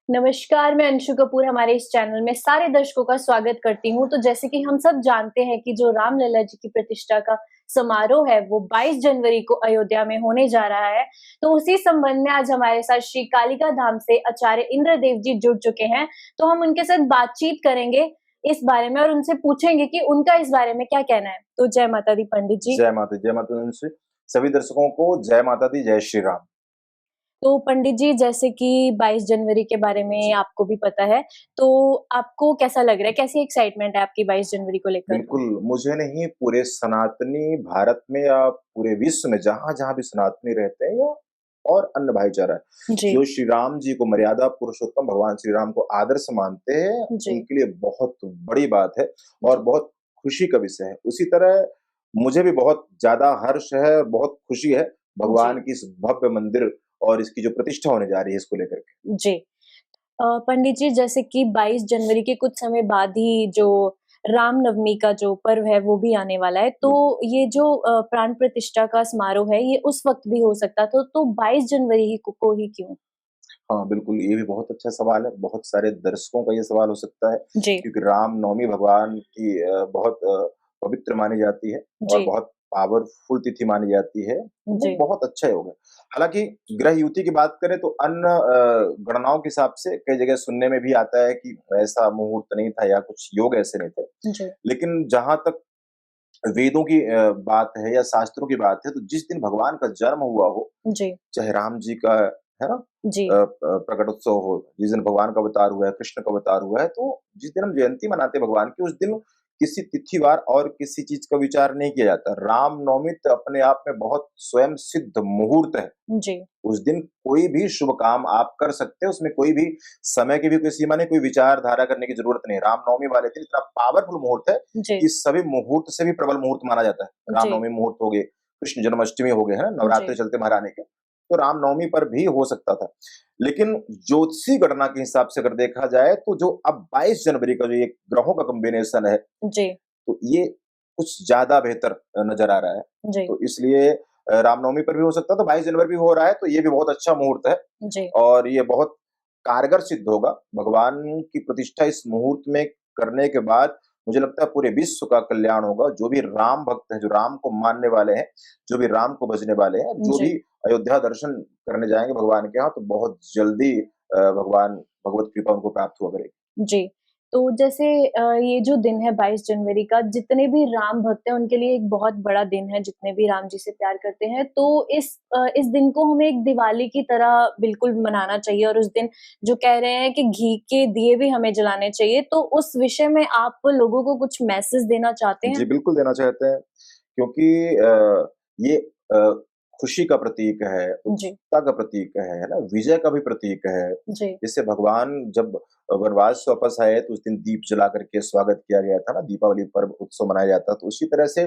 नमस्कार, मैं अंशु कपूर हमारे इस चैनल में सारे दर्शकों का स्वागत करती हूँ। तो जैसे कि हम सब जानते हैं कि जो रामलला जी की प्रतिष्ठा का समारोह है, वो 22 जनवरी को अयोध्या में होने जा रहा है। तो उसी संबंध में आज हमारे साथ श्री कालिका धाम से आचार्य इंद्रदेव जी जुड़ चुके हैं। तो हम उनके साथ बातचीत करेंगे इस बारे में और उनसे पूछेंगे कि उनका इस बारे में क्या कहना है। तो जय माता दी पंडित जी। जय माता दी से सभी दर्शकों को जय माता दी, जय श्री राम। तो पंडित जी जैसे कि 22 जनवरी के बारे में जी, आपको भी पता है, तो आपको कैसा लग रहा है? कैसी एक्साइटमेंट है आपकी 22 जनवरी को लेकर? बिल्कुल, मुझे नहीं पूरे सनातनी भारत में या पूरे विश्व में जहाँ-जहाँ भी सनातनी रहते हैं या और अन्य भाईचारा है, जी, जो श्री राम जी को मर्यादा पुरुषोत्तम भगवान श्री राम को आदर्श मानते हैं, जी, उनके लिए बहुत बड़ी बात है और जी, बहुत खुशी का विषय है। उसी तरह मुझे भी बहुत ज़्यादा हर्ष है और बहुत खुशी है भगवान जी, की इस भव्य मंदिर और इसकी जो प्रतिष्ठा होने जा रही है इसको लेकर के। जी। पंडित जी जैसे कि 22 जनवरी के कुछ समय बाद ही जो रामनवमी का जो पर्व है वो भी आने वाला है। तो बिल्कुल। ये जो प्राण प्रतिष्ठा का समारोह है ये उस वक़्त भी हो सकता था तो 22 जनवरी ही को ही क्यों? हाँ, बिल्कुल, ये भी बहुत अच्छा सवाल है। बहुत सारे दर्शकों का ये सवाल हो सकता है, जी, क्योंकि रामनवमी भगवान की बहुत पवित्र मानी जाती है और जी, बहुत पावरफुल तिथि मानी जाती है, तो वो जी, बहुत अच्छा योग है। हालाँकि ग्रह युति की बात करें तो अन्य गणनाओं के हिसाब से कई जगह सुनने में भी आता है कि ऐसा मुहूर्त नहीं था या कुछ योग ऐसे नहीं थे। जी, लेकिन जहाँ तक वेदों की बात है या शास्त्रों की बात है, तो जिस दिन भगवान का जन्म हुआ हो, जी, चाहे राम जी का है ना जी, प्रकटोत्सव हो, जिस दिन भगवान का अवतार हुआ है, कृष्ण का अवतार हुआ है, तो जिस दिन हम जयंती मनाते हैं भगवान की, उस दिन किसी तिथिवार और किसी चीज़ का विचार नहीं किया जाता। रामनवमी तो अपने आप में बहुत स्वयं सिद्ध मुहूर्त है। जी, उस दिन कोई भी शुभ काम आप कर सकते हो, उसमें कोई भी समय की भी कोई सीमा नहीं, कोई विचारधारा करने की ज़रूरत नहीं है। रामनवमी वाले दिन इतना पावरफुल मुहूर्त है जी, कि सभी मुहूर्त से भी प्रबल मुहूर्त माना जाता है। जी, रामनवमी मुहूर्त हो गए, कृष्ण जन्माष्टमी हो गए, है ना? नवरात्रि जी, चलते महारानी के। तो रामनवमी पर भी हो सकता था। लेकिन ज्योतिषी गणना के हिसाब से अगर देखा जाए तो जो अब 22 जनवरी का जो ये ग्रहों का कॉम्बिनेशन है, जी, तो ये कुछ ज़्यादा बेहतर नज़र आ रहा है। जी, तो इसलिए रामनवमी पर भी हो सकता है, तो 22 जनवरी भी हो रहा है, तो ये भी बहुत अच्छा मुहूर्त है जी, और ये बहुत कारगर सिद्ध होगा। भगवान की प्रतिष्ठा इस मुहूर्त में करने के बाद मुझे लगता है पूरे विश्व का कल्याण होगा। जो भी राम भक्त हैं, जो राम को मानने वाले हैं, जो भी राम को भजने वाले हैं, जो जी, भी अयोध्या दर्शन करने जाएँगे भगवान के यहाँ, तो बहुत जल्दी भगवान भगवत कृपा उनको प्राप्त हुआ करेगी। जी। तो जैसे ये जो दिन है 22 जनवरी का, जितने भी राम भक्त हैं, उनके लिए एक बहुत बड़ा दिन है, जितने भी राम जी से प्यार करते हैं। तो इस दिन को हमें एक दिवाली की तरह बिल्कुल मनाना चाहिए और उस दिन जो कह रहे हैं कि घी के दिए भी हमें जलाने चाहिए। तो उस विषय में आप लोगों को कुछ मैसेज देना चाहते जी, हैं? बिल्कुल देना चाहते हैं क्योंकि ये खुशी का प्रतीक है, जी, उत्सुकता का प्रतीक है ना? विजय का भी प्रतीक है। जी, जिससे भगवान जब वनवास से वापस आए तो उस दिन दीप जला करके स्वागत किया गया था ना, दीपावली पर्व उत्सव मनाया जाता है। तो उसी तरह से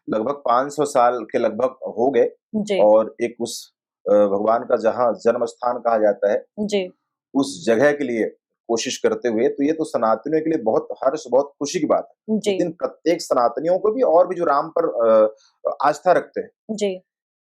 लगभग 500 साल के लगभग हो गए जी, और एक उस भगवान का जहाँ जन्म स्थान कहा जाता है, जी, उस जगह के लिए कोशिश करते हुए, तो ये तो सनातनियों के लिए बहुत हर्ष, बहुत खुशी की बात है। उस जी, दिन प्रत्येक सनातनियों को भी और भी जो राम पर आस्था रखते हैं, जी,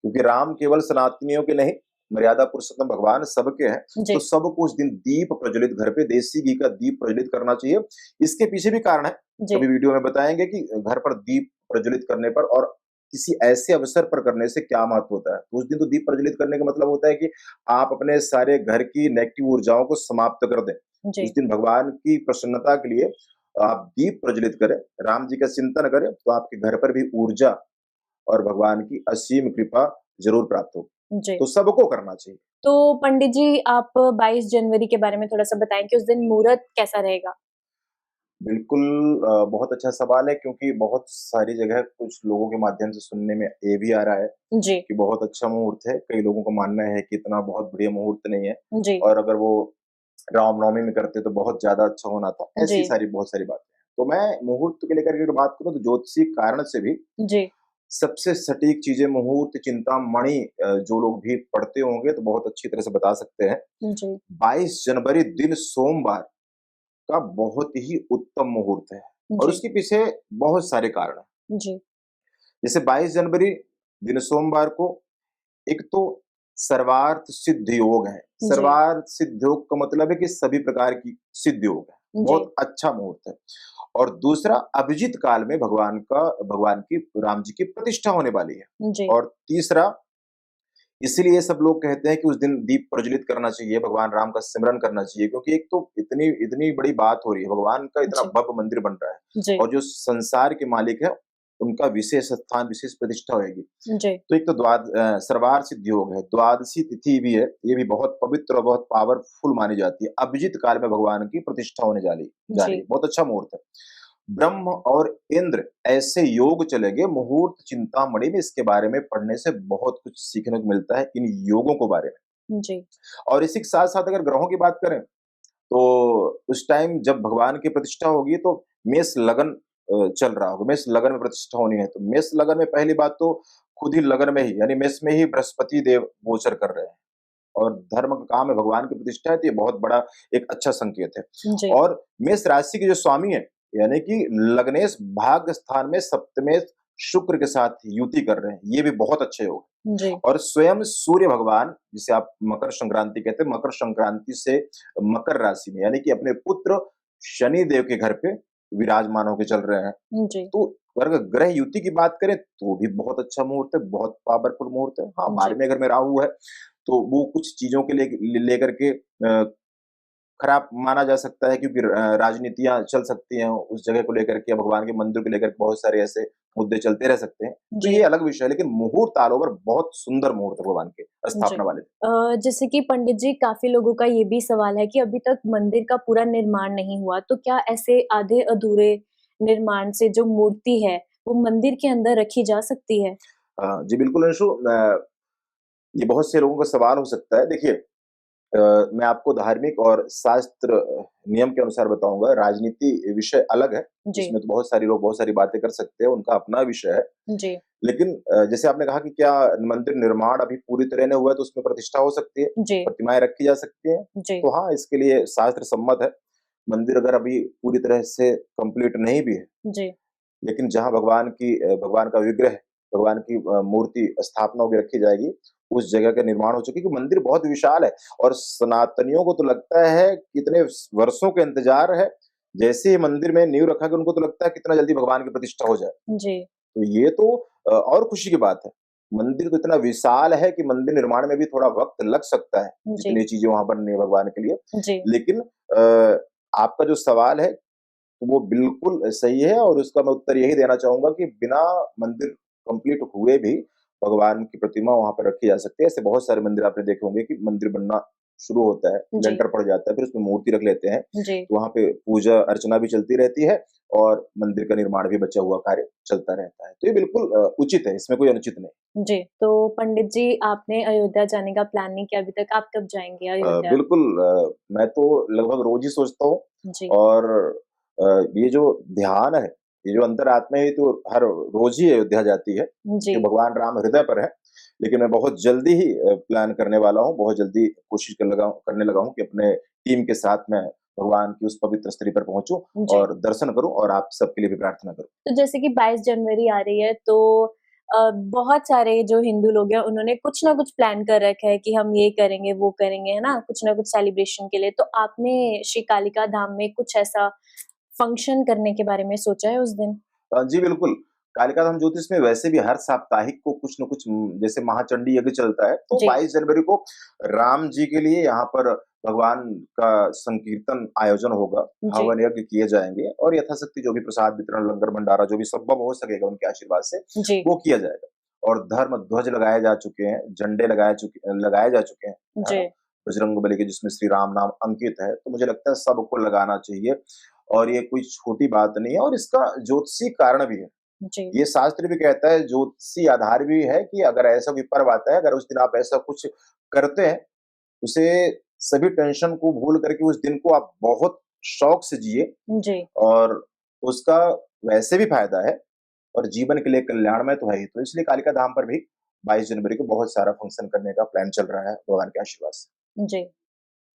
क्योंकि राम केवल सनातनियों के नहीं, मर्यादा पुरुषोत्तम भगवान सबके हैं, तो जी, सबको उस दिन दीप प्रज्वलित घर पे देसी घी का दीप प्रज्वलित करना चाहिए। इसके पीछे भी कारण है, जी, कभी वीडियो में बताएँगे कि घर पर दीप प्रज्वलित करने पर और किसी ऐसे अवसर पर करने से क्या महत्व होता है। तो उस दिन तो दीप प्रज्वलित करने का मतलब होता है कि आप अपने सारे घर की नेगेटिव ऊर्जाओं को समाप्त कर दें। उस जी, दिन भगवान की प्रसन्नता के लिए आप दीप प्रज्वलित करें, राम जी का चिंतन करें, तो आपके घर पर भी ऊर्जा और भगवान की असीम कृपा ज़रूर प्राप्त हो। जी। तो सबको करना चाहिए। तो पंडित जी आप 22 जनवरी के बारे में थोड़ा-सा बताएँ कि उस दिन मुहूर्त कैसा रहेगा? बिल्कुल बहुत अच्छा सवाल है क्योंकि बहुत सारी जगह कुछ लोगों के माध्यम से सुनने में ये भी आ रहा है जी, कि बहुत अच्छा मुहूर्त है। कई लोगों का मानना है कि इतना बहुत बढ़िया मुहूर्त नहीं है जी, और अगर वो रामनवमी में करते तो बहुत ज़्यादा अच्छा होना था। जी, ऐसी सारी बहुत सारी बातें हैं। तो मैं मुहूर्त को लेकर के अगर बात करूँ तो ज्योतिषी कारण से भी जी, सबसे सटीक चीज़ें मुहूर्त, चिंतामणि जो लोग भी पढ़ते होंगे तो बहुत अच्छी तरह से बता सकते हैं। जी, 22 जनवरी दिन सोमवार का बहुत ही उत्तम मुहूर्त है और जी, उसके पीछे बहुत सारे कारण हैं। जी, जैसे 22 जनवरी दिन सोमवार को एक तो सर्वार्थ सिद्ध योग है। जी, सर्वार्थ सिद्ध योग का मतलब है कि सभी प्रकार की सिद्ध योग है। जी, बहुत अच्छा मुहूर्त है। और दूसरा, अभिजीत काल में भगवान की राम जी की प्रतिष्ठा होने वाली है। जी, और तीसरा, इसीलिए सब लोग कहते हैं कि उस दिन दीप प्रज्वलित करना चाहिए, भगवान राम का सिमरन करना चाहिए, क्योंकि एक तो इतनी इतनी बड़ी बात हो रही है, भगवान का इतना जी, भव्य मंदिर बन रहा है जी, और जो संसार के मालिक है, उनका विशेष स्थान, विशेष प्रतिष्ठा होएगी। जी, तो एक तो सर्वार सिद्ध योग है, द्वादशी तिथि भी है, ये भी बहुत पवित्र और बहुत पावरफुल मानी जाती है। अभिजीत काल में भगवान की प्रतिष्ठा होने जा रही है, जी, बहुत अच्छा मुहूर्त है। ब्रह्म और इंद्र ऐसे योग चलेंगे, मुहूर्त चिंतामणि में इसके बारे में पढ़ने से बहुत कुछ सीखने को मिलता है इन योगों को बारे में। जी, और इसी के साथ-साथ अगर ग्रहों की बात करें, तो उस टाइम जब भगवान की प्रतिष्ठा होगी तो मेष लगन चल रहा होगा, मेष लगन में प्रतिष्ठा होनी है, तो मेष लगन में पहली बात तो खुद ही लगन में ही यानी मेष में ही बृहस्पति देव गोचर कर रहे हैं और धर्म का काम है, भगवान की प्रतिष्ठा है, तो ये बहुत बड़ा एक अच्छा संकेत है। जी, और मेष राशि के जो स्वामी हैं, यानी कि लग्नेश भाग्य स्थान में सप्तमेश शुक्र के साथ युति कर रहे हैं, ये भी बहुत अच्छे योग है। जी, और स्वयं सूर्य भगवान, जिसे आप मकर संक्रांति कहते हैं, मकर संक्रांति से मकर राशि में यानी कि अपने पुत्र शनि देव के घर पे विराजमान होके चल रहे हैं। जी, तो अगर ग्रह युति की बात करें तो भी बहुत अच्छा मुहूर्त है, बहुत पावरफुल मुहूर्त है। हाँ, जी, 12वें घर में राहु है, तो वो कुछ चीज़ों के लेकर के खराब माना जा सकता है, क्योंकि राजनीतियाँ चल सकती हैं उस जगह को लेकर के, भगवान के मंदिर को लेकर के बहुत सारे ऐसे मुद्दे चलते रह सकते हैं। तो जी, ये अलग विषय है, लेकिन मुहूर्त ऑल ओवर बहुत सुंदर मुहूर्त है भगवान के जी। स्थापना वाले दिन। जैसे कि पंडित जी, काफ़ी लोगों का ये भी सवाल है कि अभी तक मंदिर का पूरा निर्माण नहीं हुआ, तो क्या ऐसे आधे-अधूरे निर्माण से जो मूर्ति है, वो मंदिर के अंदर रखी जा सकती है? जी बिल्कुल अंशु, ये बहुत से लोगों का सवाल हो सकता है। देखिए, मैं आपको धार्मिक और शास्त्र नियम के अनुसार बताऊँगा, राजनीति विषय अलग है, जी, जिसमें तो बहुत सारे लोग बहुत सारी बातें कर सकते हैं, उनका अपना विषय है। जी, लेकिन जैसे आपने कहा कि क्या मंदिर निर्माण अभी पूरी तरह नहीं हुआ है, तो उसमें प्रतिष्ठा हो सकती है, जी, प्रतिमाएँ रखी जा सकती हैं। जी, तो हाँ, इसके लिए शास्त्र सम्मत है। मंदिर अगर अभी पूरी तरह से कंप्लीट नहीं भी है, जी, लेकिन जहाँ भगवान का विग्रह, भगवान की मूर्ति स्थापना होके रखी जाएगी, उस जगह का निर्माण हो चुकी है, क्योंकि मंदिर बहुत विशाल है और सनातनियों को तो लगता है कितने वर्षों का इंतज़ार है, जैसे ही मंदिर में नींव रखा गया उनको तो लगता है कितना जल्दी भगवान की प्रतिष्ठा हो जाए। जी, तो ये तो और खुशी की बात है। मंदिर तो इतना विशाल है कि मंदिर निर्माण में भी थोड़ा वक़्त लग सकता है, जी, जितनी चीज़ें वहाँ बननी है भगवान के लिए। जी, लेकिन आपका जो सवाल है, तो वो बिल्कुल सही है और उसका मैं उत्तर यही देना चाहूँगा कि बिना मंदिर कंप्लीट हुए भी भगवान की प्रतिमा वहाँ पे रखी जा सकती है। ऐसे बहुत सारे मंदिर आपने देखे होंगे कि मंदिर बनना शुरू होता है, जी, लेंटर पड़ जाता है, फिर उसमें मूर्ति रख लेते हैं, जी। तो वहाँ पे पूजा अर्चना भी चलती रहती है और मंदिर का निर्माण भी बचा हुआ कार्य चलता रहता है। तो ये बिल्कुल उचित है, इसमें कोई अनुचित नहीं। जी, तो पंडित जी, आपने अयोध्या जाने का प्लान नहीं किया अभी तक, आप कब जाएँगे अयोध्या? बिल्कुल, मैं तो लगभग रोज़ ही सोचता हूँ जी, और ये जो ध्यान है, ये जो अंतरात्मा है, तो हर रोज़ ही अयोध्या जाती है, जी, क्योंकि भगवान राम हृदय पर है। लेकिन मैं बहुत जल्दी ही प्लान करने वाला हूँ, बहुत जल्दी कोशिश करने लगा हूँ कि अपने टीम के साथ मैं भगवान की उस पवित्र स्थली पर पहुँचूँ जी। और दर्शन करूँ और आप सबके लिए भी प्रार्थना करूँ। तो जैसे कि 22 जनवरी आ रही है, तो बहुत सारे जो हिंदू लोग हैं, उन्होंने कुछ ना कुछ प्लान कर रखा है कि हम ये करेंगे, वो करेंगे, है ना? कुछ ना कुछ सेलिब्रेशन के लिए। तो आपने श्री कालिका धाम में कुछ ऐसा फंक्शन करने के बारे में सोचा है उस दिन? जी बिल्कुल। कालिका धाम ज्योतिष में वैसे भी हर साप्ताहिक को कुछ न कुछ जैसे महाचंडी यज्ञ चलता है, तो जी, 22 जनवरी को राम जी के लिए यहाँ पर भगवान का संकीर्तन आयोजन होगा, जी, हवन यज्ञ किए जाएँगे और यथाशक्ति जो भी प्रसाद वितरण, लंगर भंडारा जो भी संभव हो सकेगा उनके आशीर्वाद से, जी, वो किया जाएगा। और धर्म ध्वज लगाए जा चुके हैं, झंडे लगाए जा चुके हैं, है जी, ना? बजरंगबली के जिसमें श्री राम नाम अंकित है, तो मुझे लगता है सबको लगाना चाहिए और ये कोई छोटी बात नहीं है और इसका ज्योतिषी कारण भी है। जी, ये शास्त्र भी कहता है, ज्योतिषी आधार भी है कि अगर ऐसा कोई पर्व आता है, अगर उस दिन आप ऐसा कुछ करते हैं, उसे सभी टेंशन को भूल करके उस दिन को आप बहुत शौक से जिए जी, और उसका वैसे भी फ़ायदा है और जीवन के लिए कल्याणमय तो है ही। तो इसलिए कालिका धाम पर भी 22 जनवरी को बहुत सारा फंक्शन करने का प्लान चल रहा है भगवान के आशीर्वाद से। जी।